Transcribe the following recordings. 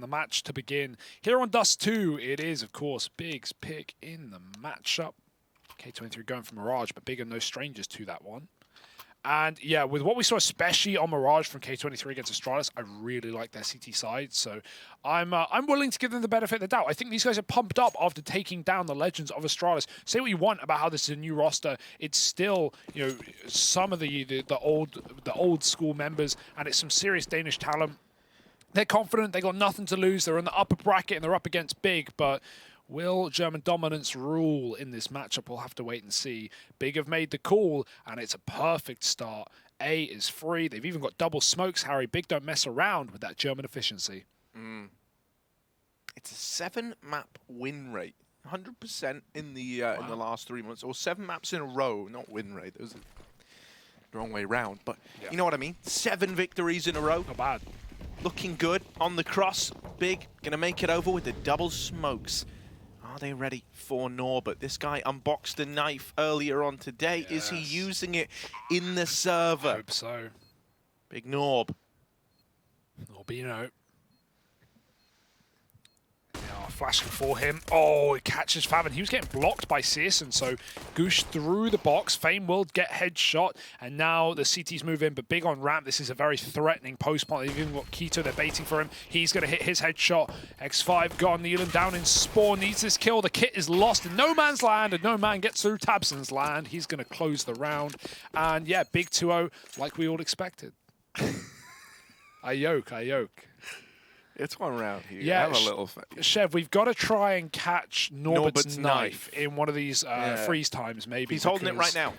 the match to begin. Here on DUST2, it is, of course, Big's pick in the matchup. K23 going for Mirage, but Big are no strangers to that one. And yeah, with what we saw, especially on Mirage from K23 against Astralis, I really like their CT side. So I'm willing to give them the benefit of the doubt. I think these guys are pumped up after taking down the legends of Astralis. Say what you want about how this is a new roster, it's still, you know, some of the old school members, and it's some serious Danish talent. They're confident, they got nothing to lose. They're in the upper bracket and they're up against Big, but will German dominance rule in this matchup? We'll have to wait and see. Big have made the call, and it's a perfect start. A is free. They've even got double smokes, Harry. Big don't mess around with that German efficiency. It's a 7-map win rate. 100% in the last 3 months. Or 7 maps in a row, not win rate. Those are the wrong way round. But you know what I mean? 7 victories in a row. Not bad. Looking good on the cross. Big gonna make it over with the double smokes. Are they ready for Norbert? This guy unboxed a knife earlier on today. Is he using it in the server? I hope so. Big Norb. Norbino. Flashing for him. Oh, it catches Favin. He was getting blocked by Searson, so Goosh through the box. Fame will get headshot, and now the CTs move in, but Big on ramp. This is a very threatening post point. They've even got Keto. They're baiting for him. He's going to hit his headshot. X5 got Neelan down in spawn. Needs this kill. The kit is lost in no man's land, and no man gets through Tabson's land. He's going to close the round. And yeah, Big 2-0, like we all expected. I yoke. It's one round here. Yeah, have a little Chev, we've got to try and catch Norbert's knife in one of these freeze times, maybe. He's holding it right now.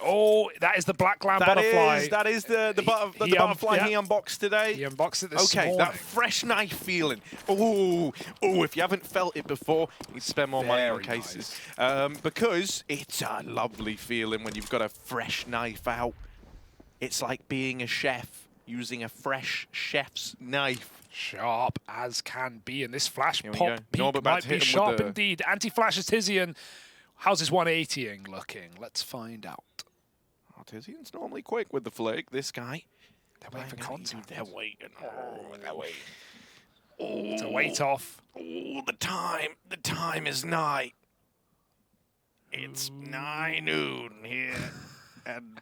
Oh, that is the Black Lamb butterfly. That is the butterfly he unboxed today. He unboxed it this morning. That fresh knife feeling. Oh, if you haven't felt it before, you need to spend more money on cases. Nice. Because it's a lovely feeling when you've got a fresh knife out. It's like being a chef using a fresh chef's knife. Sharp as can be, and this flash pop peak might be sharp indeed. Anti-flash is Tizian. How's his 180ing looking? Let's find out. Oh, Tizian's normally quick with the flick. This guy, they're waiting for contact. They're waiting. Oh, they're waiting. It's a wait off. Oh, the time is nigh. It's nigh noon here. And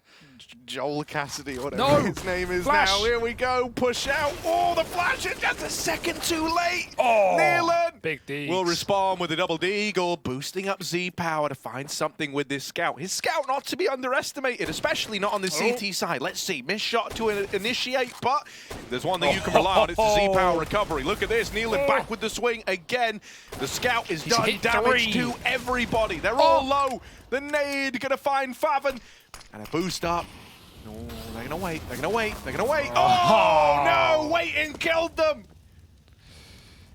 Joel Cassidy, whatever his name is now. Here we go. Push out. Oh, the flash is just a second too late. Oh, Neelan Big D will respond with a double deagle, boosting up Z power to find something with this scout. His scout not to be underestimated, especially not on the CT side. Let's see. Missed shot to initiate, but there's one thing you can rely on. It's the Z power recovery. Look at this. Neelan back with the swing again. The scout is done damage to everybody. They're all low. The nade gonna find Favin. And a boost up. No, they're gonna wait. They're gonna wait. They're gonna wait. Oh no! Waiting killed them.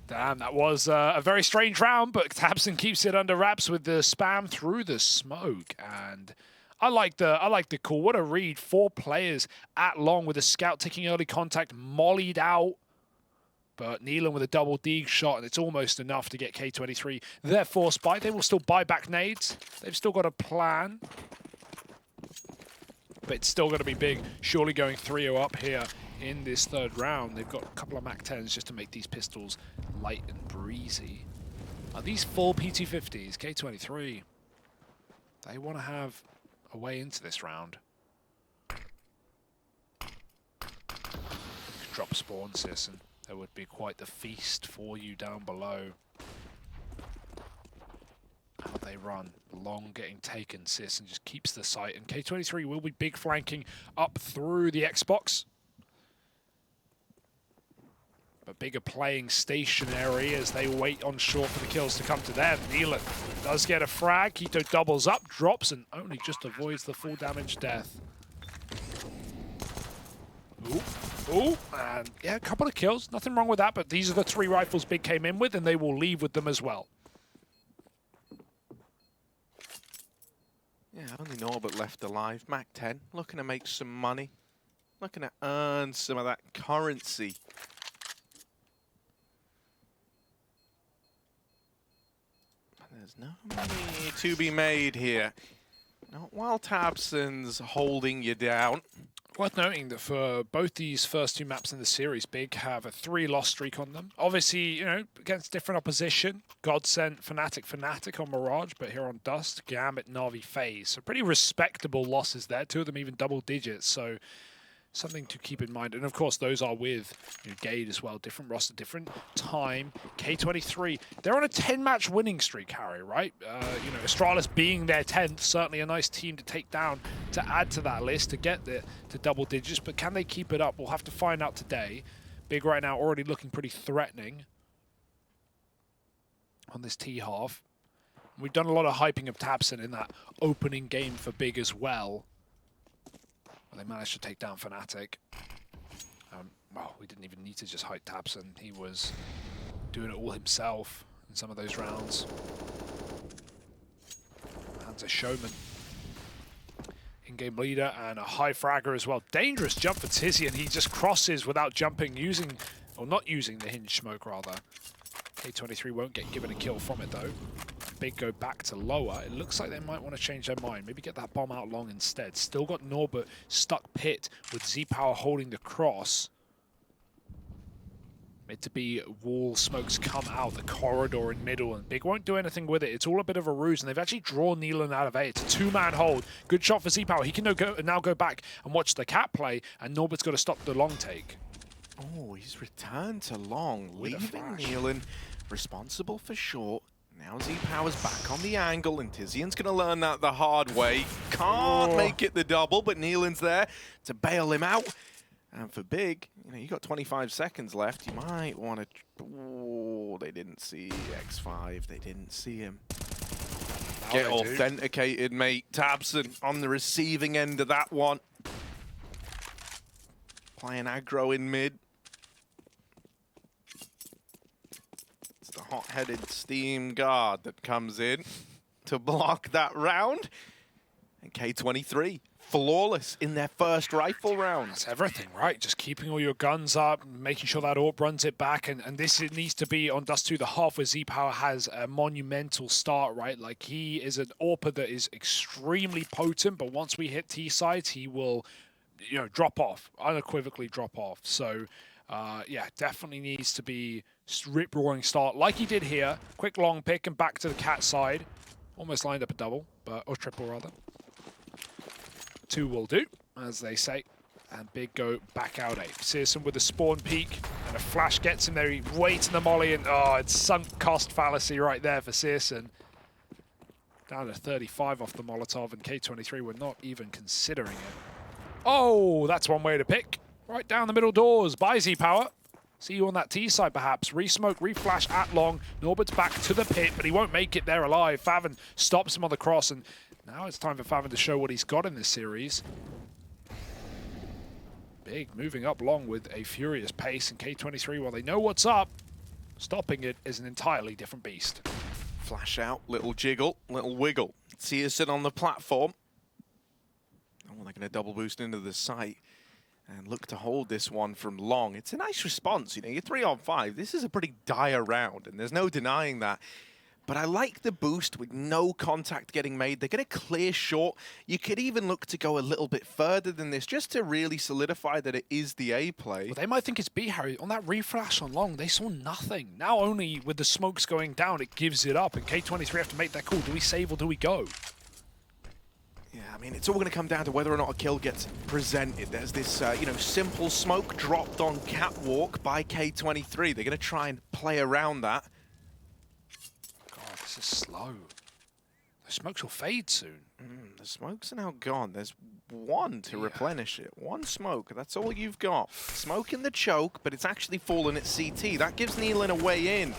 Damn, that was a very strange round, but Tabson keeps it under wraps with the spam through the smoke. And I like the call. What a read. 4 players at long with a scout taking early contact, mollied out. But Neelan with a double deeg shot, and it's almost enough to get K23 their force buy. They will still buy back nades. They've still got a plan. But it's still going to be Big, surely going 3-0 up here in this third round. They've got a couple of MAC-10s just to make these pistols light and breezy. Are these full PT50s? K23, they want to have a way into this round. Drop spawn, Sisson. There would be quite the feast for you down below. How they run. Long getting taken, Sisson just keeps the sight. And K23 will be Big flanking up through the Xbox. But Big are playing stationary as they wait on short for the kills to come to them. Neelan does get a frag. Keto doubles up, drops, and only just avoids the full damage death. Ooh, and yeah, a couple of kills. Nothing wrong with that, but these are the 3 rifles Big came in with, and they will leave with them as well. Yeah, only Norbert left alive. MAC-10, looking to make some money. Looking to earn some of that currency. There's no money to be made here. Not while Tabson's holding you down. Worth noting that for both these first two maps in the series, Big have a 3-loss streak on them. Obviously, you know, against different opposition. Godsent, Fnatic on Mirage, but here on Dust, Gambit, Na'Vi, FaZe. So pretty respectable losses there. Two of them even double digits. So something to keep in mind. And of course, those are with Gade as well. Different roster, different time. K23, they're on a 10-match winning streak, Harry, right? You know, Astralis being their 10th, certainly a nice team to take down, to add to that list, to get to double digits. But can they keep it up? We'll have to find out today. Big right now already looking pretty threatening on this T-half. We've done a lot of hyping of Tabson in that opening game for Big as well. They managed to take down Fnatic. Well, we didn't even need to just hype Tabson. He was doing it all himself in some of those rounds. Man's a showman. In-game leader and a high fragger as well. Dangerous jump for Tizzy, and he just crosses without jumping, using, or not using the hinge smoke rather. K23 won't get given a kill from it though. Big go back to lower. It looks like they might want to change their mind. Maybe get that bomb out long instead. Still got Norbert stuck pit with Z-Power holding the cross. Mid to be wall smokes come out, the corridor in middle, and Big won't do anything with it. It's all a bit of a ruse, and they've actually drawn Neelan out of A. It's a two-man hold. Good shot for Z-Power. He can now go back and watch the cat play, and Norbert's got to stop the long take. Oh, he's returned to long, leaving Neelan responsible for short. Now Z-Power's back on the angle, and Tizian's going to learn that the hard way. Can't make it the double, but Neelan's there to bail him out. And for Big, you know, you got 25 seconds left. You might want to... Oh, they didn't see X5. They didn't see him. Get authenticated, mate. Tabson on the receiving end of that one. Playing aggro in mid. The hot-headed Steam guard that comes in to block that round. And K23, flawless in their first rifle round. That's everything, right? Just keeping all your guns up, making sure that AWP runs it back. And this it needs to be on DUST2, the half where Z-Power has a monumental start, right? Like, he is an AWPer that is extremely potent, but once we hit T-sides, he will, you know, drop off, unequivocally drop off. So... yeah, definitely needs to be rip-roaring start like he did here. Quick long pick and back to the cat side. Almost lined up a double, or triple rather. Two will do, as they say. And Big go back out A. Searson with a spawn peek and a flash gets him there. He waits in the molly and it's sunk cost fallacy right there for Searson. Down to 35 off the Molotov, and K23 were not even considering it. Oh, that's one way to pick. Right down the middle doors by Z-Power. See you on that T side perhaps. Resmoke, reflash at long. Norbert's back to the pit, but he won't make it there alive. Favon stops him on the cross, and now it's time for Favon to show what he's got in this series. Big moving up long with a furious pace, and K23, while they know what's up, stopping it is an entirely different beast. Flash out, little jiggle, little wiggle. Searson on the platform. Oh, they're going to double boost into the site. And look to hold this one from long. It's a nice response, you know, you're 3-on-5. This is a pretty dire round, and there's no denying that. But I like the boost with no contact getting made. They're going to clear short. You could even look to go a little bit further than this, just to really solidify that it is the A play. Well, they might think it's B, Harry. On that reflash on long, they saw nothing. Now only with the smokes going down, it gives it up, and K23 have to make that call. Do we save or do we go? Yeah, I mean, it's all going to come down to whether or not a kill gets presented. There's this, you know, simple smoke dropped on Catwalk by K23. They're going to try and play around that. God, this is slow. The smokes will fade soon. The smokes are now gone. There's one to replenish it. One smoke, that's all you've got. Smoke in the choke, but it's actually fallen at CT. That gives Neelan a way in.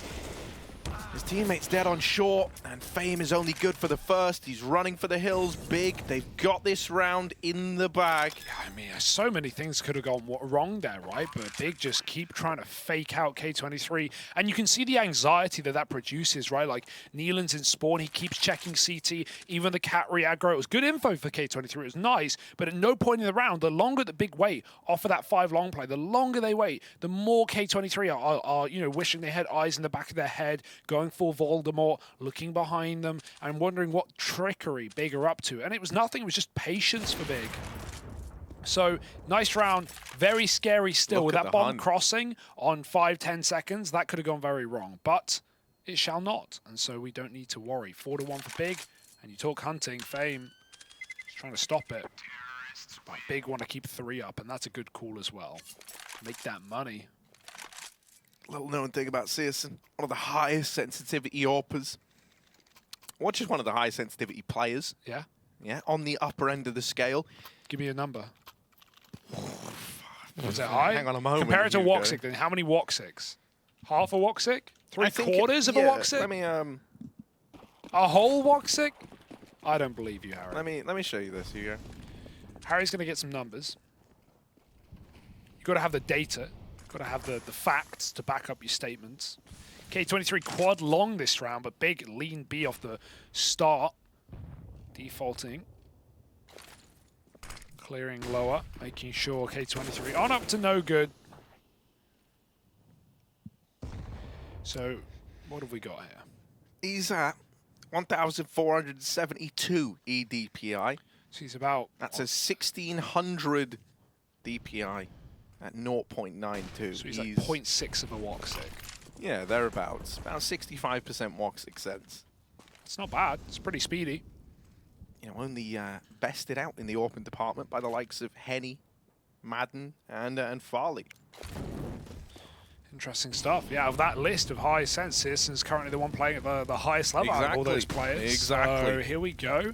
His teammate's dead on short, and Fame is only good for the first. He's running for the hills. Big, they've got this round in the bag. Yeah, I mean, so many things could have gone wrong there, right? But Big just keep trying to fake out K23. And you can see the anxiety that that produces, right? Like, Neelan's in spawn, he keeps checking CT. Even the cat re-aggro, it was good info for K23. It was nice, but at no point in the round, the longer that Big wait off of that 5 long play, the longer they wait, the more K23 are you know, wishing they had eyes in the back of their head, going for Voldemort, looking behind them, and wondering what trickery Big are up to. And it was nothing, it was just patience for Big. So, nice round, very scary still. Look With at that the bomb hunt. crossing on 5-10 seconds, that could have gone very wrong. But it shall not, and so we don't need to worry. 4-1 for Big, and you talk hunting, Fame is trying to stop it. But Big want to keep 3 up, and that's a good call as well. Make that money. Little known thing about Searson, one of the highest sensitivity AWPers. Or just one of the highest sensitivity players. Yeah? Yeah, on the upper end of the scale. Give me a number. Was it high? Hang on a moment. Compare it to Hugo. Woxic, then how many Woxics? Half a Woxic? I think 3/4 of a Woxic? Let me A whole Woxic? I don't believe you, Harry. let me show you this, Hugo. Harry's going to get some numbers. You've got to have the data. You've got to have the facts to back up your statements. K23 quad long this round, but Big lean B off the start. Defaulting. Clearing lower, making sure K23 on up to no good. So, what have we got here? He's at 1,472 EDPI. So he's about... That's a 1,600 DPI at 0.92. So he's like 0.6 of a Woxic. Yeah, thereabouts. About 65% Woxic sense. It's not bad. It's pretty speedy. You know, only bested out in the open department by the likes of Henny, Madden, and Farley. Interesting stuff. Yeah, of that list of high sense, Searson's currently the one playing at the highest level out of all those players. Exactly. So here we go.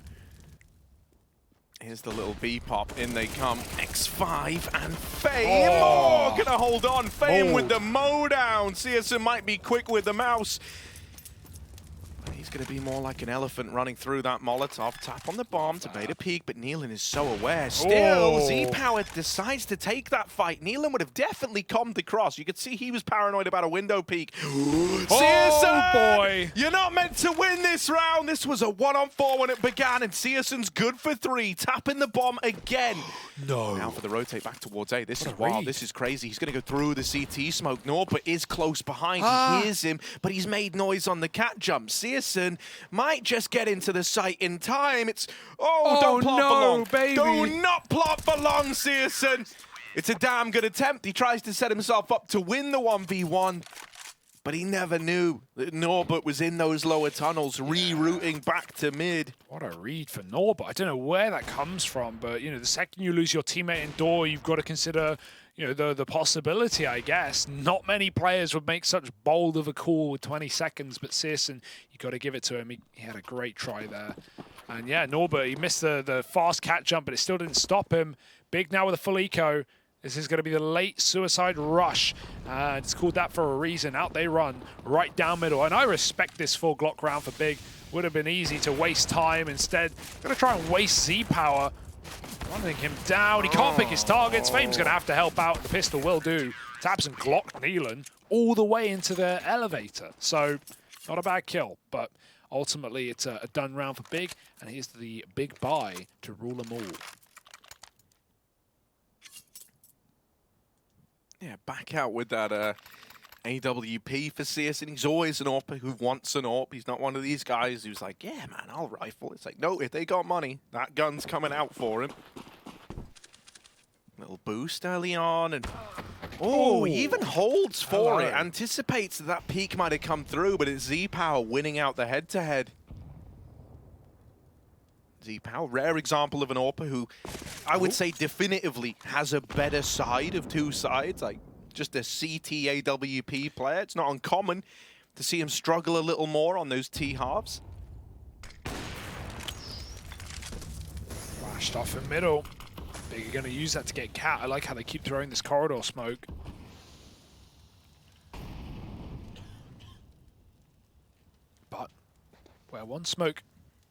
Here's the little B pop. In they come. X5 and Fame. Oh, gonna hold on. Fame with the mow down. Searson might be quick with the mouse. He's going to be more like an elephant running through that Molotov. Tap on the bomb to bait a peek, but Nealon is so aware. Still, Z-Power decides to take that fight. Nealon would have definitely calmed the cross. You could see he was paranoid about a window peek. Searson! Boy! You're not meant to win this round. This was a 1-on-4 when it began, and Searson's good for 3. Tapping the bomb again. No. Now for the rotate back towards A. This is What a wild. read. This is crazy. He's going to go through the CT smoke. Norpa is close behind. He hears him, but he's made noise on the cat jump. Searson might just get into the site in time. It's... don't plot for long. Baby. Do not plot for long, Searson. It's a damn good attempt. He tries to set himself up to win the 1v1. But he never knew that Norbert was in those lower tunnels, rerouting back to mid. What a read for Norbert. I don't know where that comes from, but, you know, the second you lose your teammate in door, you've got to consider, you know, the possibility, I guess. Not many players would make such bold of a call with 20 seconds, but Searson, you got to give it to him. He had a great try there. And, yeah, Norbert, he missed the fast cat jump, but it still didn't stop him. Big now with a full eco. This is going to be the late suicide rush. It's called that for a reason. Out they run, right down middle. And I respect this full Glock round for Big. Would have been easy to waste time. Instead, going to try and waste Z-Power. Running him down. He can't pick his targets. Fame's going to have to help out. The pistol will do. Taps and Glock Nealon all the way into the elevator. So, not a bad kill. But ultimately, it's a done round for Big. And here's the big buy to rule them all. Yeah, back out with that AWP for Searson. He's always an AWP who wants an AWP. He's not one of these guys who's like, yeah, man, I'll rifle. It's like, no, if they got money, that gun's coming out for him. Little boost early on, and he even holds for it. Anticipates that peak might have come through, but it's Z-Power winning out the head-to-head. Z-Power, rare example of an AWPer who I would say definitively has a better side of two sides, like just a CT AWP player. It's not uncommon to see him struggle a little more on those T-halves. Flashed off in middle. They're going to use that to get Cat. I like how they keep throwing this corridor smoke. But where one smoke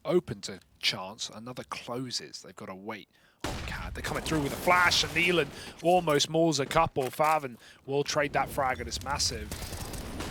open to chance, another closes. They've got to wait on Cat. They're coming through with a flash, and Nealon almost mauls a couple. Faven will trade that frag, and it's massive.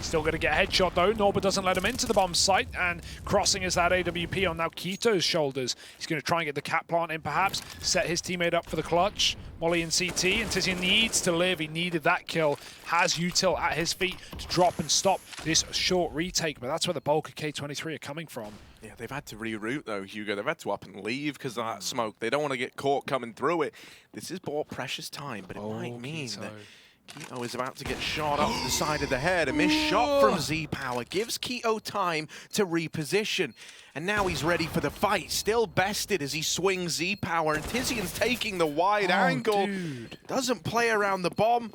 Still going to get a headshot though. Norba doesn't let him into the bomb site, and crossing is that AWP on now Keto's shoulders. He's going to try and get the cat plant in perhaps, set his teammate up for the clutch. Molly and CT, and Tizian needs to live. He needed that kill. Has Util at his feet to drop and stop this short retake, but that's where the bulk of K23 are coming from. Yeah, they've had to reroute though, Hugo. They've had to up and leave because of that smoke. They don't want to get caught coming through it. This is bought precious time, but it might mean that Keto is about to get shot up the side of the head. A missed shot from Z-Power gives Keto time to reposition. And now he's ready for the fight. Still bested as he swings Z-Power. And Tizian's taking the wide angle. Dude. Doesn't play around the bomb.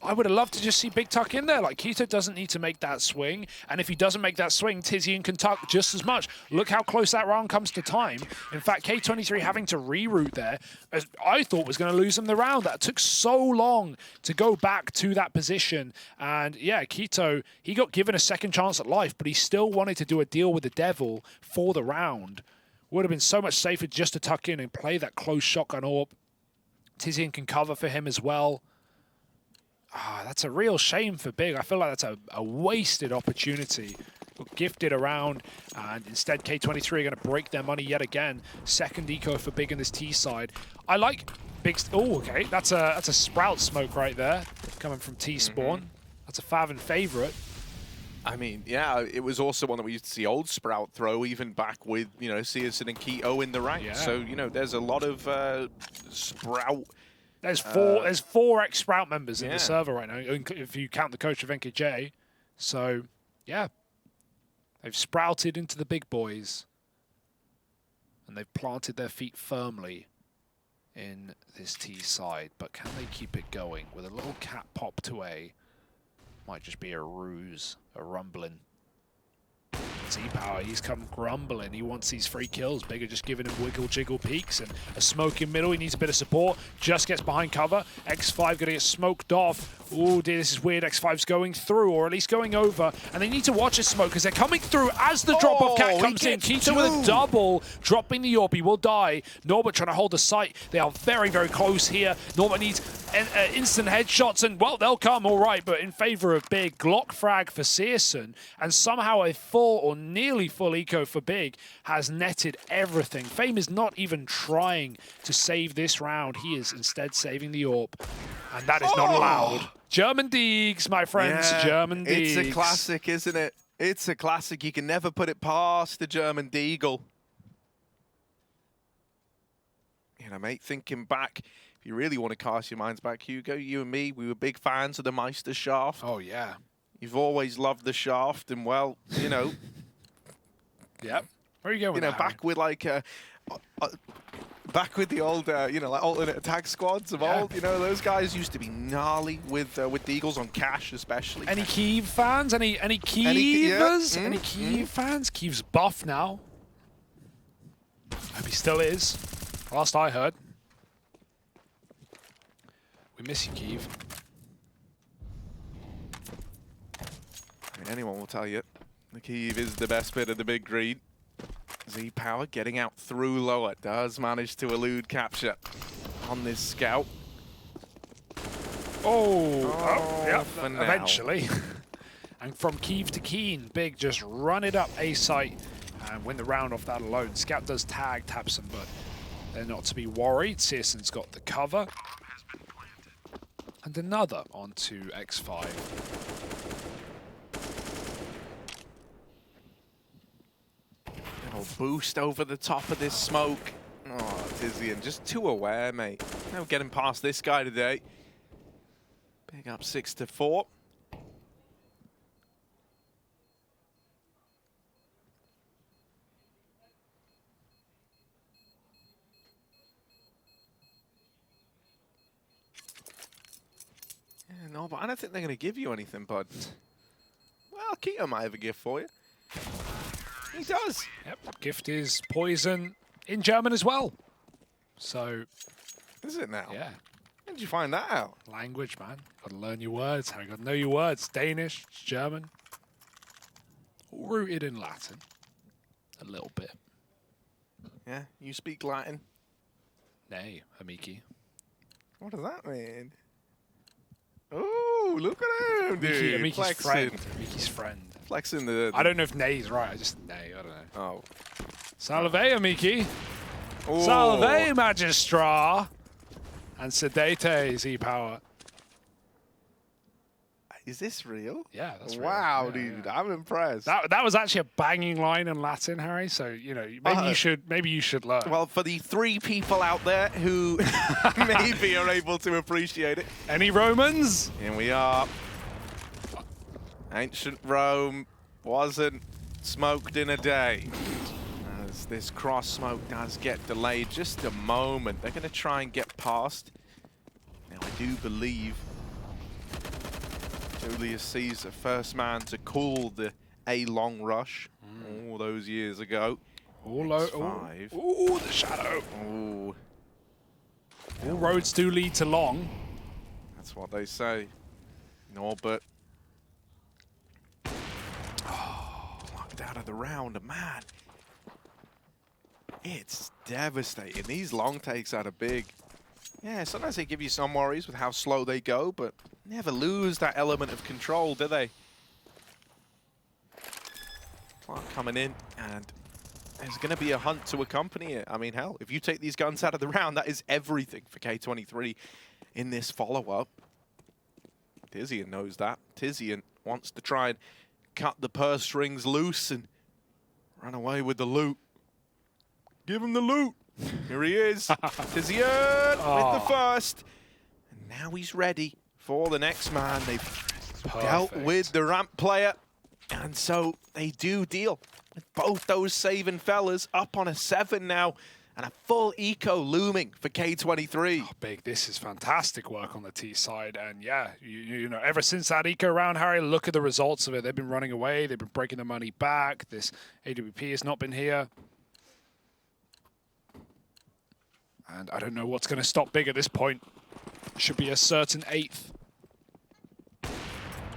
I would have loved to just see Big Tuck in there. Like, Keto doesn't need to make that swing. And if he doesn't make that swing, Tizian can tuck just as much. Look how close that round comes to time. In fact, K23 having to reroute there, as I thought was going to lose him the round. That took so long to go back to that position. And yeah, Keto, he got given a second chance at life, but he still wanted to do a deal with the devil for the round. Would have been so much safer just to tuck in and play that close shotgun AWP. Tizian can cover for him as well. That's a real shame for Big. I feel like that's a wasted opportunity. Got gifted around, and instead K23 are going to break their money yet again. Second eco for Big in this T side. I like Big's. Oh, okay. That's a Sprout smoke right there, coming from T spawn. That's a Favin favorite. I mean, yeah, it was also one that we used to see old Sprout throw, even back with, you know, Searson and Keto in the rank. Yeah. So, you know, there's a lot of Sprout. There's four ex-Sprout members in the server right now, if you count the coach of NKJ. So, yeah. They've sprouted into the big boys. And they've planted their feet firmly in this T side. But can they keep it going with a little cat pop to A? Might just be a ruse, a rumbling. Z-Power, he's come grumbling. He wants these free kills. Bigger just giving him wiggle jiggle peeks and a smoke in middle. He needs a bit of support. Just gets behind cover. X5 gonna get smoked off. Oh dear, this is weird. X5's going through, or at least going over. And they need to watch his smoke because they're coming through as the drop-off cat comes in. Keto with a double, dropping the AWP. He will die. Norbert trying to hold the site. They are very, very close here. Norbert needs instant headshots, and well, they'll come all right, but in favor of Big. Glock frag for Searson, and somehow a full or nearly full eco for Big has netted everything. Fame is not even trying to save this round. He is instead saving the AWP, and that is not allowed. German Deegs, my friends, yeah, German Deegs. It's a classic, isn't it? It's a classic. You can never put it past the German Deagle. You know, mate, thinking back, if you really want to cast your minds back, Hugo, you and me, we were big fans of the Meister Shaft. Oh, yeah. You've always loved the Shaft, and well, you know. Yep. Where are you going with that, back with like back with the old, you know, like alternate attack squads of old. You know, those guys used to be gnarly with the Eagles on Cash, especially. Any Kiev fans? Any Kievers? Any Kiev fans? Kiev's buff now. Hope he still is. Last I heard. We miss you, Kiev. I mean, anyone will tell you the Kiev is the best bit of the big green. Z-Power getting out through lower, does manage to elude capture on this scout. Yeah, eventually. And from Kiev to Keen, Big just run it up A site and win the round off that alone. Scout does tag, taps him, but they're not to be worried. Searson's got the cover. And another onto X5. Little boost over the top of this smoke. Oh, Tizian, just too aware, mate. No getting past this guy today. Big up 6-4. No, but I don't think they're going to give you anything, bud. Well, Keto might have a gift for you. He does. Yep, gift is poison in German as well. So... Is it now? Yeah. When did you find that out? Language, man. Got to learn your words. How you got to know your words. Danish, German. All rooted in Latin. A little bit. Yeah, you speak Latin? Nay, amiki. What does that mean? Oh, look at him, dude. Miki's friend. Miki's friend. Flexing the... I don't know if Nay's right. I just Nay. I don't know. Oh. Salve, Miki. Ooh. Salve, Magistra. And Sedate, Z-Power. Is this real? Yeah, that's real. Wow, Yeah, dude. yeah. I'm impressed. That was actually a banging line in Latin, Harry. So, you know, maybe you should learn. Well, for the 3 people out there who maybe are able to appreciate it. Any Romans? Here we are. Ancient Rome wasn't smoked in a day. As this cross smoke does get delayed just a moment. They're going to try and get past. Now, I do believe Julius Caesar, first man to call the A-long rush all those years ago. Ooh, the shadow. Ooh. All roads do lead to long. That's what they say. Norbert. Oh, locked out of the round, man. It's devastating. These long takes out are big. Yeah, sometimes they give you some worries with how slow they go, but never lose that element of control, do they? Clark coming in, and there's going to be a hunt to accompany it. I mean, hell, if you take these guns out of the round, that is everything for K23 in this follow-up. Tizian knows that. Tizian wants to try and cut the purse strings loose and run away with the loot. Give him the loot. Here he is. Tizian with the first. And now he's ready for the next man. They've dealt with the ramp player. And so they do deal with both those saving fellas up on a 7 now. And a full eco looming for K23. Oh, big. This is fantastic work on the T side. And yeah, you know, ever since that eco round, Harry, look at the results of it. They've been running away. They've been breaking the money back. This AWP has not been here. And I don't know what's going to stop Big at this point. Should be a certain 8th.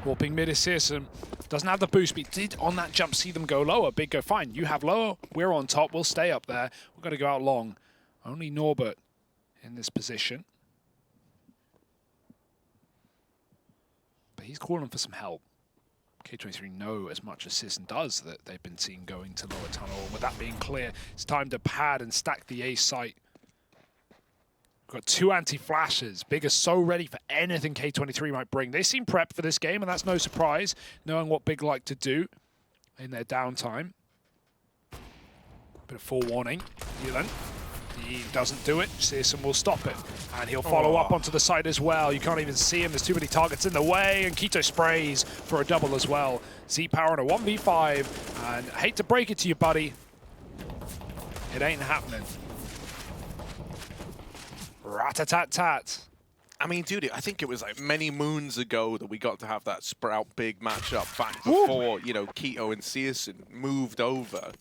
Warping mid is Searson. Doesn't have the boost, but did on that jump see them go lower. Big go, fine. You have lower. We're on top. We'll stay up there. We've got to go out long. Only Norbert in this position. But he's calling for some help. K23 know as much as Searson does that they've been seen going to lower tunnel. And with that being clear, it's time to pad and stack the A site. We've got 2 anti-flashes. Big is so ready for anything K23 might bring. They seem prepped for this game, and that's no surprise, knowing what Big like to do in their downtime. Bit of forewarning. Yulin, he doesn't do it. Searson will stop it, and he'll follow up onto the side as well. You can't even see him. There's too many targets in the way, and Keto sprays for a double as well. Z-Power in a 1v5, and I hate to break it to you, buddy. It ain't happening. Rat-a-tat-tat. I mean, dude, I think it was like many moons ago that we got to have that Sprout Big matchup back before, you know, Keto and Searson moved over.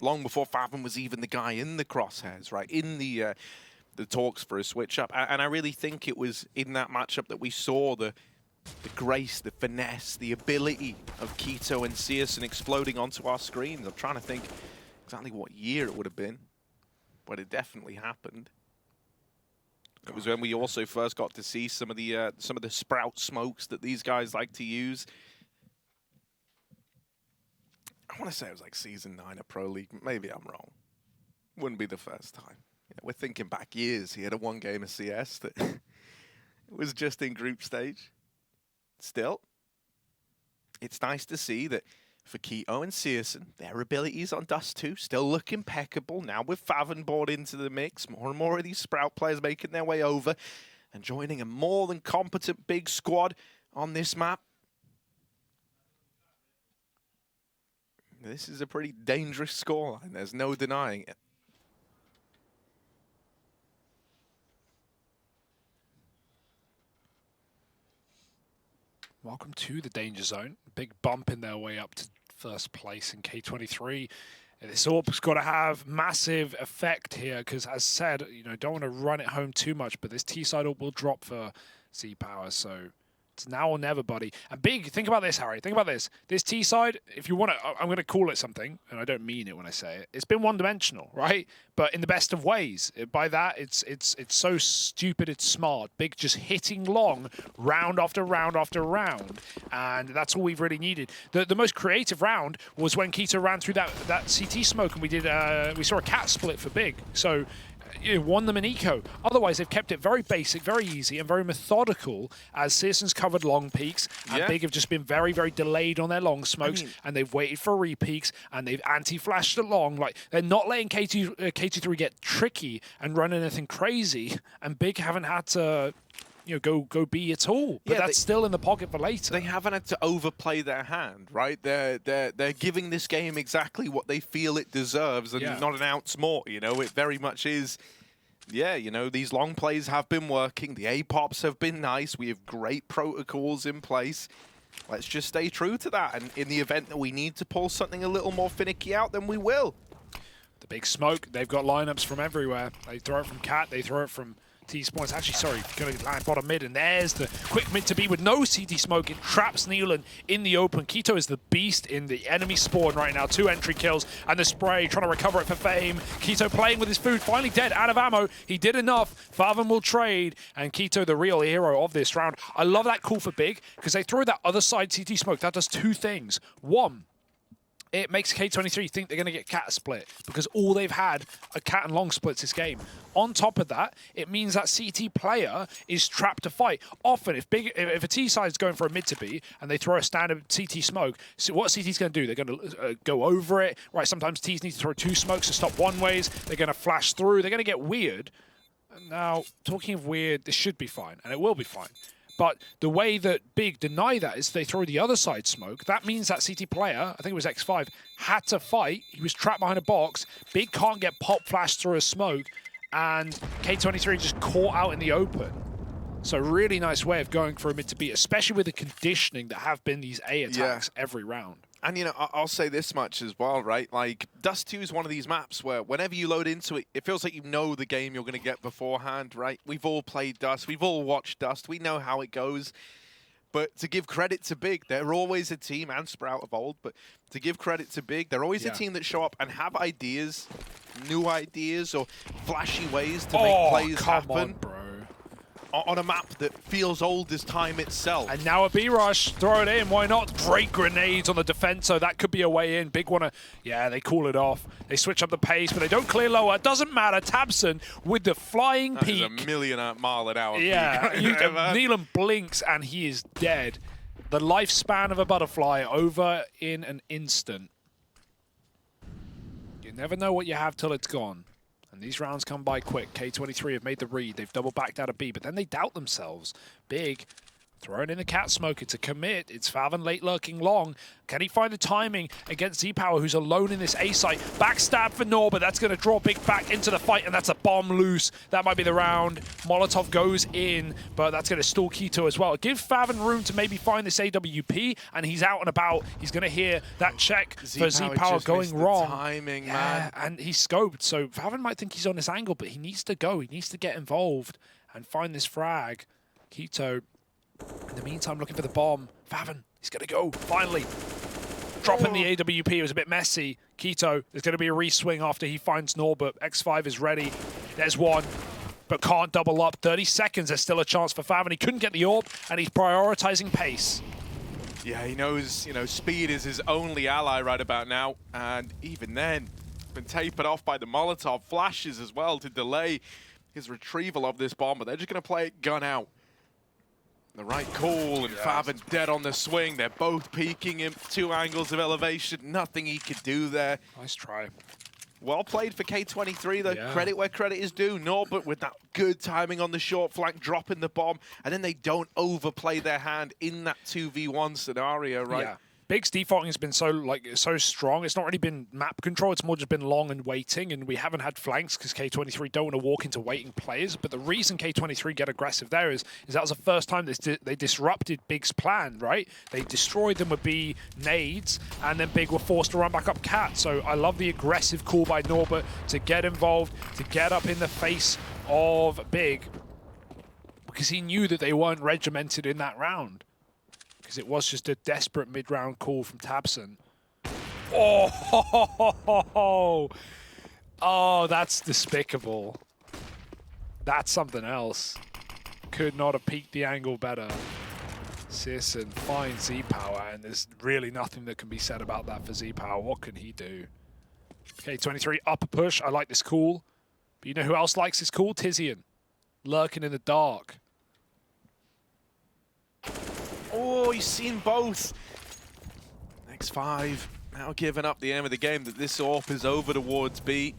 Long before Fathom was even the guy in the crosshairs, right? In the talks for a switch up. And I really think it was in that matchup that we saw the grace, the finesse, the ability of Keto and Searson exploding onto our screens. I'm trying to think exactly what year it would have been, but it definitely happened. It was when we also first got to see some of the Sprout smokes that these guys like to use. I want to say it was like Season 9 of Pro League. Maybe I'm wrong. Wouldn't be the first time. Yeah, we're thinking back years. He had a 1 game of CS that it was just in group stage. Still, it's nice to see that for Keto and Searson, their abilities on DUST2 still look impeccable. Now with Fathom brought into the mix, more and more of these Sprout players making their way over and joining a more than competent Big squad on this map. This is a pretty dangerous scoreline. There's no denying it. Welcome to the danger zone. Big bump in their way up to first place in K23. This AWP's got to have massive effect here because, as said, you know, don't want to run it home too much, but this T-side AWP will drop for Z-Power, so It's now or never, buddy. And Big, think about this, Harry. Think about this. This T side, if you want to, I'm going to call it something, and I don't mean it when I say it. It's been one-dimensional, right? But in the best of ways. By that, it's so stupid, it's smart. Big just hitting long, round after round after round, and that's all we've really needed. The most creative round was when Keto ran through that CT smoke, and we saw a cat split for Big. So. Won them in eco. Otherwise, they've kept it very basic, very easy, and very methodical as Citizens covered long peaks, and Big have just been very, very delayed on their long smokes, and they've waited for re-peaks, and they've anti-flashed along. Like, they're not letting K23 get tricky and run anything crazy, and Big haven't had to... go B at all. But that's still in the pocket for later. They haven't had to overplay their hand, right? They're giving this game exactly what they feel it deserves and not an ounce more. It very much is. Yeah, these long plays have been working. The A-pops have been nice. We have great protocols in place. Let's just stay true to that. And in the event that we need to pull something a little more finicky out, then we will. The big smoke, they've got lineups from everywhere. They throw it from Cat, they throw it from T-spawn. It's actually, sorry, going to land bottom mid, and there's the quick mid to be with no CT smoke. It traps Neelan in the open. Keto is the beast in the enemy spawn right now. 2 entry kills, and the spray, trying to recover it for fame. Keto playing with his food, finally dead, out of ammo. He did enough. Fathom will trade, and Keto, the real hero of this round. I love that call for Big, because they throw that other side CT smoke. That does 2 things. 1, it makes K23 think they're going to get cat split because all they've had are cat and long splits this game. On top of that, it means that CT player is trapped to fight. Often, if a T side is going for a mid to B and they throw a standard CT smoke, so what CT's going to do? They're going to go over it. Right? Sometimes T's need to throw 2 smokes to stop one ways. They're going to flash through. They're going to get weird. Now, talking of weird, this should be fine, and it will be fine. But the way that Big deny that is they throw the other side smoke. That means that CT player, I think it was X5, had to fight. He was trapped behind a box. Big can't get pop flashed through a smoke. And K23 just caught out in the open. So really nice way of going for a mid to B, especially with the conditioning that have been these A attacks every round. And, I'll say this much as well, right? Like, DUST2 is one of these maps where whenever you load into it, it feels like you know the game you're going to get beforehand, right? We've all played Dust. We've all watched Dust. We know how it goes. But to give credit to Big, they're always a team, and Sprout of old, but to give credit to Big, they're always a team that show up and have ideas, new ideas, or flashy ways to make plays happen. On, bro. On a map that feels old as time itself. And now a B-rush. Throw it in. Why not? Great grenades on the defense, so that could be a way in. Big wanna... Yeah, they call it off. They switch up the pace, but they don't clear lower. It doesn't matter. Tabson with the flying peak. A million mile an hour. Yeah. Neelan blinks, and he is dead. The lifespan of a butterfly over in an instant. You never know what you have till it's gone. And these rounds come by quick. K23 have made the read. They've double backed out of B, but then they doubt themselves. Big, throwing in the cat smoke. It's a commit. It's Favon late lurking long. Can he find the timing against Z-Power, who's alone in this A site? Backstab for Nor, but that's going to draw Big back into the fight, and that's a bomb loose. That might be the round. Molotov goes in, but that's going to stall Keto as well. Give Favon room to maybe find this AWP, and he's out and about. He's going to hear that check for Z-Power going wrong. Timing, man. And he's scoped, so Favon might think he's on this angle, but he needs to go. He needs to get involved and find this frag. Keto, in the meantime, looking for the bomb. Favon, he's going to go, finally. Dropping the AWP, it was a bit messy. Keto, there's going to be a re-swing after he finds Nor, but X5 is ready. There's one, but can't double up. 30 seconds, there's still a chance for Favon. He couldn't get the orb, and he's prioritizing pace. Yeah, he knows, speed is his only ally right about now. And even then, been tapered off by the Molotov flashes as well to delay his retrieval of this bomb, but they're just going to play it gun out. The right call, and Favon dead on the swing. They're both peeking him, 2 angles of elevation. Nothing he could do there. Nice try. Well played for K23, though. Yeah. Credit where credit is due. Norbert with that good timing on the short flank, dropping the bomb, and then they don't overplay their hand in that 2v1 scenario, right? Yeah. Big's defaulting has been so strong. It's not really been map control. It's more just been long and waiting, and we haven't had flanks because K23 don't want to walk into waiting players. But the reason K23 get aggressive there is that was the first time they disrupted Big's plan, right? They destroyed them with B nades, and then Big were forced to run back up Cat. So I love the aggressive call by Norbert to get involved, to get up in the face of Big, because he knew that they weren't regimented in that round. because it was just a desperate mid-round call from Tabson. Oh, oh, that's despicable. That's something else. Could not have peaked the angle better. Searson finds Z-Power, and there's really nothing that can be said about that for Z-Power. What can he do? K23 up a push. I like this call. But you know who else likes this call? Tizian. Lurking in the dark. Oh, he's seen both. X5 now giving up the aim of the game that this AWP is over towards B.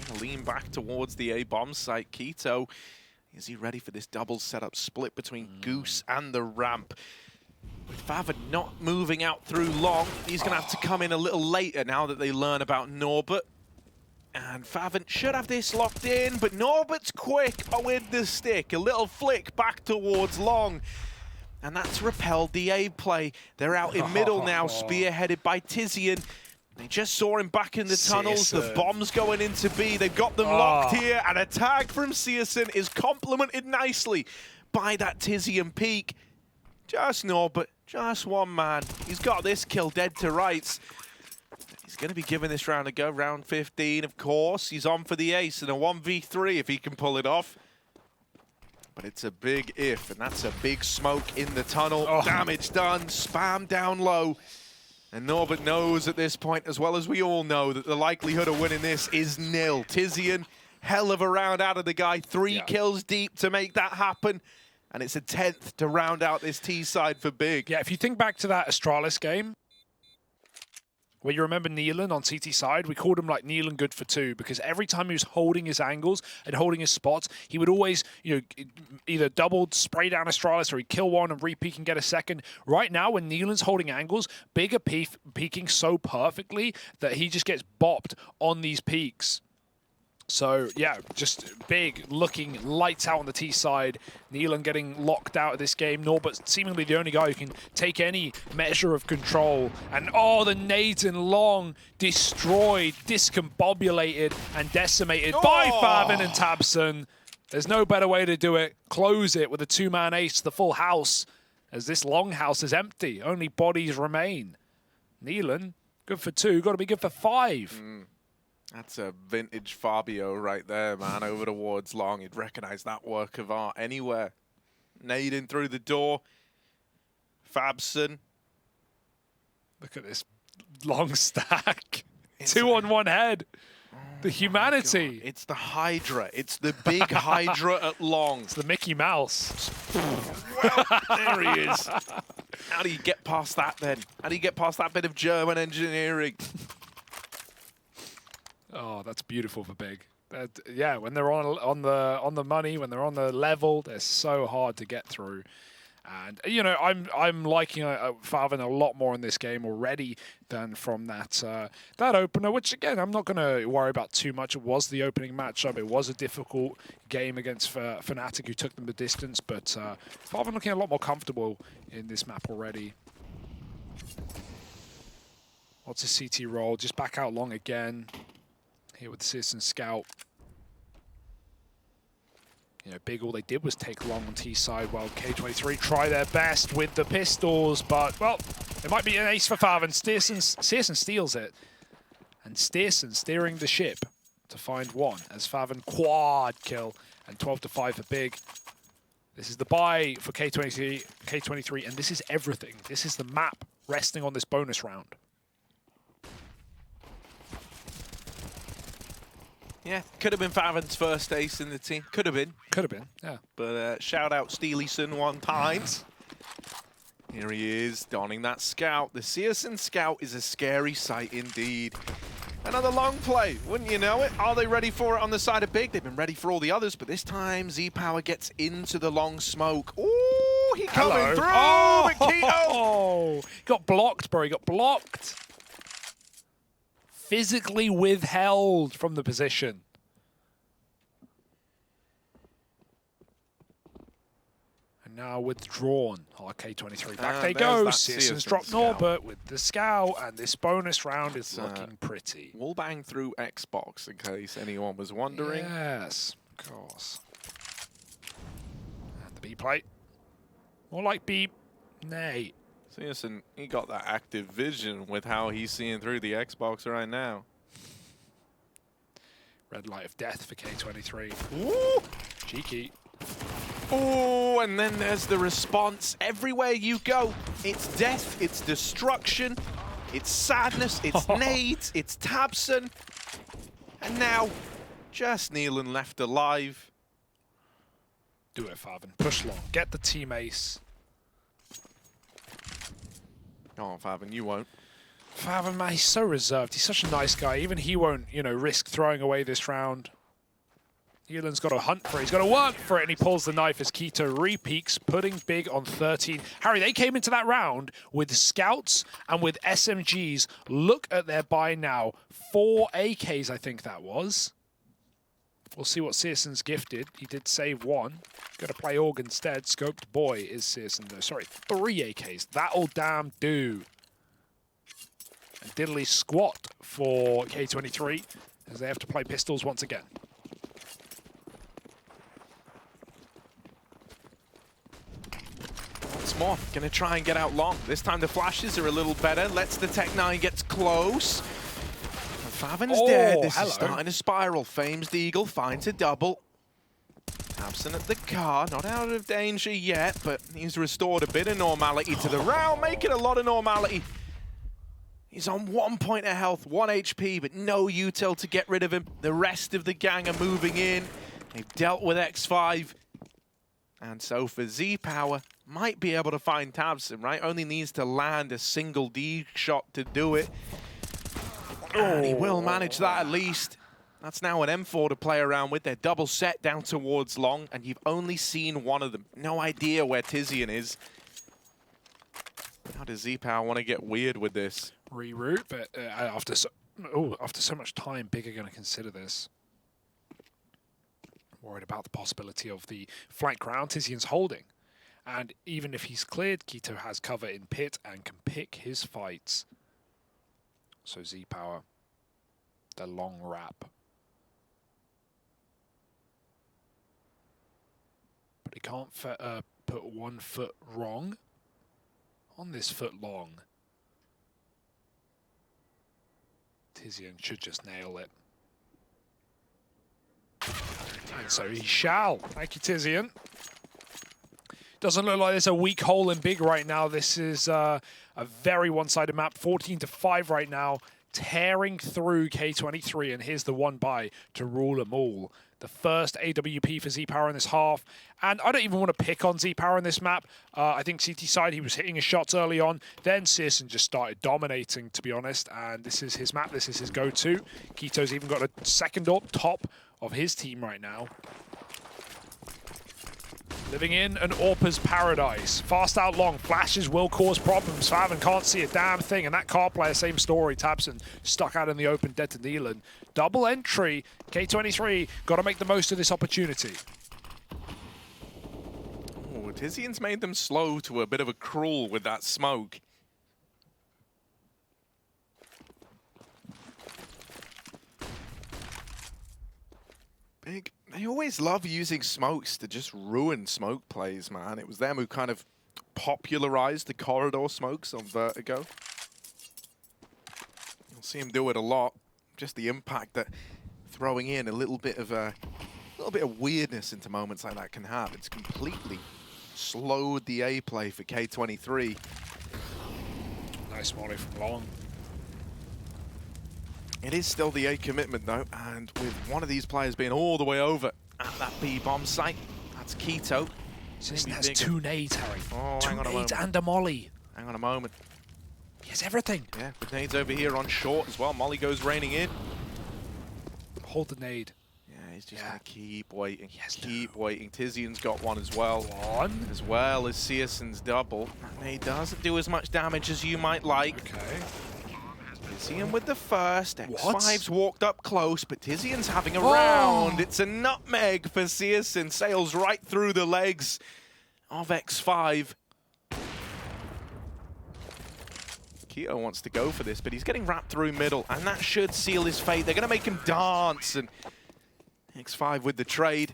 Gonna lean back towards the A bomb site. Keto, is he ready for this double setup split between Goose and the ramp? With Faven not moving out through long, he's gonna have to come in a little later now that they learn about Norbert. And Faven should have this locked in, but Norbert's quick with the stick. A little flick back towards long. And that's repelled the A play. They're out in middle now, spearheaded by Tizian. They just saw him back in the tunnels. The bomb's going into B. They've got them locked here. And a tag from Searson is complemented nicely by that Tizian peak. Just Norbert, just one man. He's got this kill dead to rights. He's going to be giving this round a go. Round 15, of course. He's on for the ace and a 1v3 if he can pull it off. But it's a big if, and that's a big smoke in the tunnel. Damage done, spam down low. And Norbert knows at this point, as well as we all know, that the likelihood of winning this is nil. Tizian, hell of a round out of the guy. 3 kills deep to make that happen. And it's a 10th to round out this T side for Big. Yeah, if you think back to that Astralis game, where you remember Nealon on CT side, we called him like Nealon good for 2 because every time he was holding his angles and holding his spots, he would always, you know, either double spray down Astralis or he'd kill one and re-peek and get a second. Right now, when Nealon's holding angles, Big are peeking so perfectly that he just gets bopped on these peaks. So, yeah, just Big looking lights out on the T side. Nealon getting locked out of this game. Norbert seemingly the only guy who can take any measure of control. And, oh, the nades in long destroyed, discombobulated, and decimated by Faven and Tabson. There's no better way to do it. Close it with a 2-man ace to the full house, as this long house is empty. Only bodies remain. Nealon, good for 2, got to be good for 5. That's a vintage Fabio right there, man, over towards long. You'd recognize that work of art anywhere. Nading through the door. Fabson. Look at this long stack. 2 on 1 head. The humanity. It's the Hydra. It's the big Hydra at long. It's the Mickey Mouse. Well, there he is. How do you get past that then? How do you get past that bit of German engineering? Oh, that's beautiful for Big. Yeah, when they're on the money, when they're on the level, they're so hard to get through. And you know, I'm liking Faven a lot more in this game already than from that opener. Which again, I'm not going to worry about too much. It was the opening matchup. It was a difficult game against Fnatic, who took them the distance. But Faven looking a lot more comfortable in this map already. What's a CT roll? Just back out long again. Here with the Searson Scout. You know, Big, all they did was take long on T side while K23 try their best with the pistols, but, well, it might be an ace for Faven. Searson steals it. And Searson steering the ship to find 1 as Faven quad kill and 12-5 for Big. This is the buy for K23, and this is everything. This is the map resting on this bonus round. Yeah, could have been Faven's first ace in the team. Could have been. Could have been, yeah. But shout out Steelyson one time. Here he is, donning that scout. The Searson scout is a scary sight indeed. Another long play, wouldn't you know it? Are they ready for it on the side of Big? They've been ready for all the others, but this time Z-Power gets into the long smoke. Ooh, he coming through! Oh, got blocked, bro. He got blocked. Physically withheld from the position. And now withdrawn. K23 back they go. Searson's dropped Norbert with the scout, and this bonus round is looking pretty. We'll bang through Xbox in case anyone was wondering. Yes, of course. And the B plate. More like B. Nay. Searson, he got that active vision with how he's seeing through the Xbox right now. Red light of death for K23. Ooh! Cheeky. Oh, and then there's the response. Everywhere you go, it's death, it's destruction, it's sadness, it's nades, it's tabson. And now, just Nealon left alive. Do it, Favin. Push long. Get the team ace. Oh, Favin, you won't. Favin, man, he's so reserved. He's such a nice guy. Even he won't, you know, risk throwing away this round. Nealon's got to hunt for it. He's got to work for it, and he pulls the knife as K23 re-peaks, putting big on 13. Harry, they came into that round with scouts and with SMGs. Look at their buy now. 4 AKs, I think that was. We'll see what Searson's gifted. He did save 1. Got to play Org instead. Scoped boy is Searson, though. Sorry, 3 AKs. That'll damn do. And diddly squat for K23 as they have to play pistols once again. Once more, gonna try and get out long. This time the flashes are a little better. Lets the Tech-9 gets close. Favin's dead. This is starting to spiral. Fames the Eagle, finds a double. Absent at the car, not out of danger yet, but he's restored a bit of normality to the round, making a lot of normality. He's on 1 point of health, 1 HP, but no util to get rid of him. The rest of the gang are moving in. They've dealt with X5. And so for Z-Power, might be able to find Tabson, right? Only needs to land a single D shot to do it. And he will manage that at least. That's now an M4 to play around with. They're double set down towards long, and you've only seen one of them. No idea where Tizian is. How does Z-Power want to get weird with this? Reroute, but after so much time, Big are going to consider this. Worried about the possibility of the flank round Tizian's holding. And even if he's cleared, K23 has cover in pit and can pick his fights. So Z-Power, the long wrap. But he can't put 1 foot wrong on this foot long. Tizian should just nail it. And so he shall. Thank you, Tizian. Doesn't look like there's a weak hole in Big right now. This is a very one-sided map. 14-5 right now, tearing through K23, and here's the one buy to rule them all. The first AWP for Z-Power in this half, and I don't even want to pick on Z-Power in this map. I think CT side, he was hitting his shots early on. Then Searson just started dominating, to be honest, and this is his map. This is his go-to. K23's even got a second up top of his team right now. Living in an Orpa's paradise. Fast out long. Flashes will cause problems. Favin can't see a damn thing. And that car player, same story. Tabson stuck out in the open, dead to Nealon. Double entry. K23 got to make the most of this opportunity. Oh, Tizian's made them slow to a bit of a crawl with that smoke. Big. They always love using smokes to just ruin smoke plays, man. It was them who kind of popularized the corridor smokes on Vertigo. You'll see him do it a lot. Just the impact that throwing in a little bit of weirdness into moments like that can have. It's completely slowed the A play for K23. Nice volley from long. It is still the A commitment, though, and with one of these players being all the way over at that B bomb site, that's K23. Searson has 2 nades, Harry. Oh, 2 nades and a molly. Hang on a moment. He has everything. Yeah, with nades over here on short as well. Molly goes raining in. Hold the nade. Yeah, he's just going to keep waiting. Keep waiting. Tizian's got one as well. As well as Searson's double. That nade doesn't do as much damage as you might like. Okay. Tizian with the first. X5's walked up close, but Tizian's having a round. It's a nutmeg for Searson. Sails right through the legs of X5. Keto wants to go for this, but he's getting wrapped through middle, and that should seal his fate. They're going to make him dance, and X5 with the trade.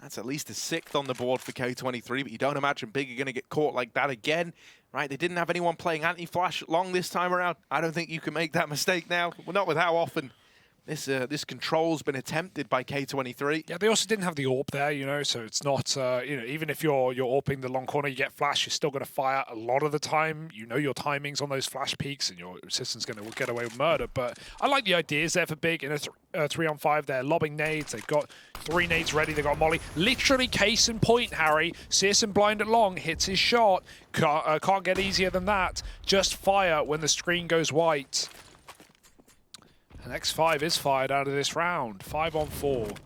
That's at least a 6th on the board for K23, but you don't imagine Big are going to get caught like that again, right? They didn't have anyone playing anti-flash long this time around. I don't think you can make that mistake now. Well, not with how often this control's been attempted by K23. Yeah, they also didn't have the AWP there, you know, so it's not, you know, even if you're AWPing the long corner, you get flash, you're still going to fire a lot of the time. You know your timings on those flash peaks, and your assistant's going to get away with murder. But I like the ideas there for Big in a 3-on-5. They're lobbing nades. They've got 3 nades ready. They've got Molly. Literally case in point, Harry. Searson blind at long, hits his shot. Can't get easier than that. Just fire when the screen goes white. And X5 is fired out of this round. 5-on-4.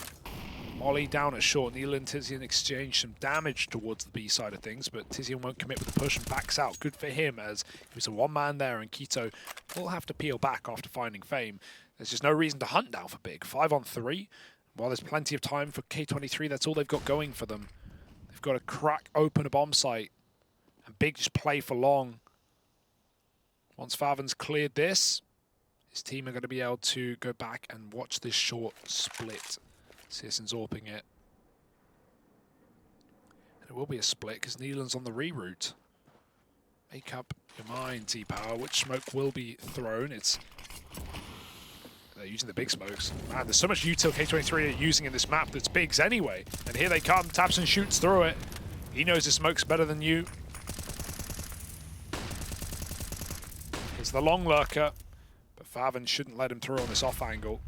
Molly down at short. Neil and Tizian exchange some damage towards the B side of things, but Tizian won't commit with the push and backs out. Good for him, as he was a one-man there, and Keto will have to peel back after finding Fame. There's just no reason to hunt now for Big. 5-on-3. While there's plenty of time for K23, that's all they've got going for them. They've got to crack open a bomb site, and Big just play for long. Once Favin's cleared this, his team are going to be able to go back and watch this short split. Searson's AWPing it. And it will be a split because Neelan's on the reroute. Make up your mind, T-Power. Which smoke will be thrown? They're using the big smokes. Man, there's so much util K23 are using in this map that's bigs anyway. And here they come. Tapson shoots through it. He knows the smoke's better than you. It's the long lurker. Favin shouldn't let him through on this off angle.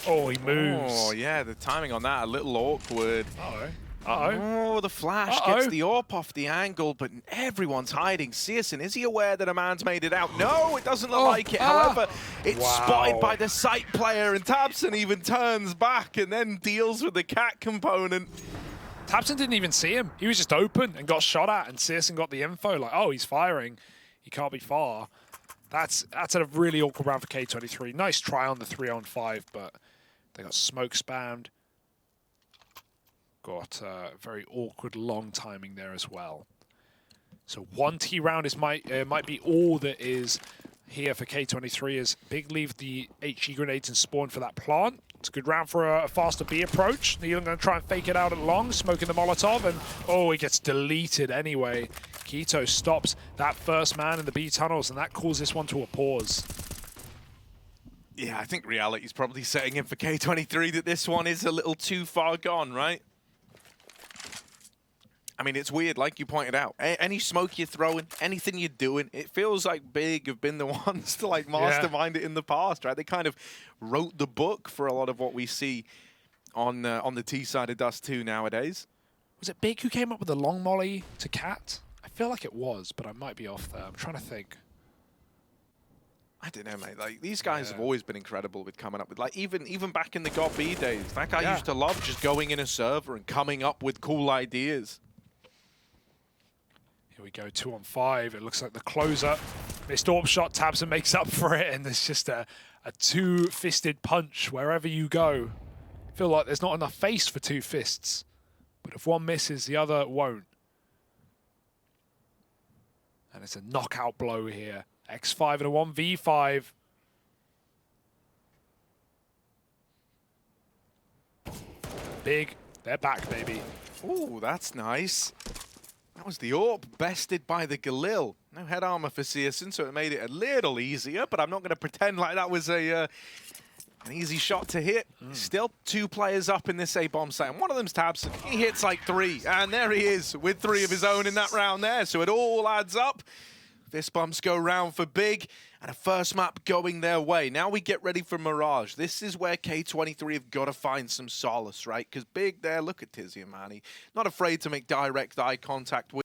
Oh, he moves. Oh, yeah, the timing on that a little awkward. Uh-oh. Uh-oh. Oh, the flash gets the AWP off the angle, but everyone's hiding. Searson, is he aware that a man's made it out? No, it doesn't look like it. However, it's spotted by the site player, and Tabson even turns back and then deals with the cat component. Tabson didn't even see him. He was just open and got shot at, and Searson got the info like, oh, he's firing. He can't be far. That's a really awkward round for K23. Nice try on the 3-on-5, but they got smoke spammed. Got very awkward long timing there as well. So 1 T round is might be all that is here for K23 as Big leave the HE grenades and spawn for that plant. It's a good round for a faster B approach. Neelan going to try and fake it out at long, smoking the Molotov, and oh, he gets deleted anyway. Keto stops that first man in the B tunnels, and that calls this one to a pause. Yeah, I think reality's probably setting in for K23 that this one is a little too far gone, right? I mean, it's weird, like you pointed out. Any smoke you're throwing, anything you're doing, it feels like Big have been the ones to like mastermind it in the past, right? They kind of wrote the book for a lot of what we see on the T side of DUST2 nowadays. Was it Big who came up with the long molly to Cat? I feel like it was, but I might be off there. I'm trying to think. I don't know, mate. Like, these guys have always been incredible with coming up with, like, even back in the God B days, that guy used to love just going in a server and coming up with cool ideas. Here we go, 2-on-5. It looks like the closer. Missed AWP shot, Tabson makes up for it, and there's just a two-fisted punch wherever you go. I feel like there's not enough face for 2 fists, but if one misses, the other won't. And it's a knockout blow here. X5 and a 1v5. Big, they're back, baby. Ooh, that's nice. That was the AWP bested by the Galil. No head armor for Searson, so it made it a little easier, but I'm not going to pretend like that was an easy shot to hit. Still 2 players up in this A-bomb site, and one of them's Tabson. He hits like 3, and there he is with 3 of his own in that round there, so it all adds up. Fist bumps go round for Big, and a first map going their way. Now we get ready for Mirage. This is where K23 have got to find some solace, right? Because Big there, look at Tizian, man. He's not afraid to make direct eye contact with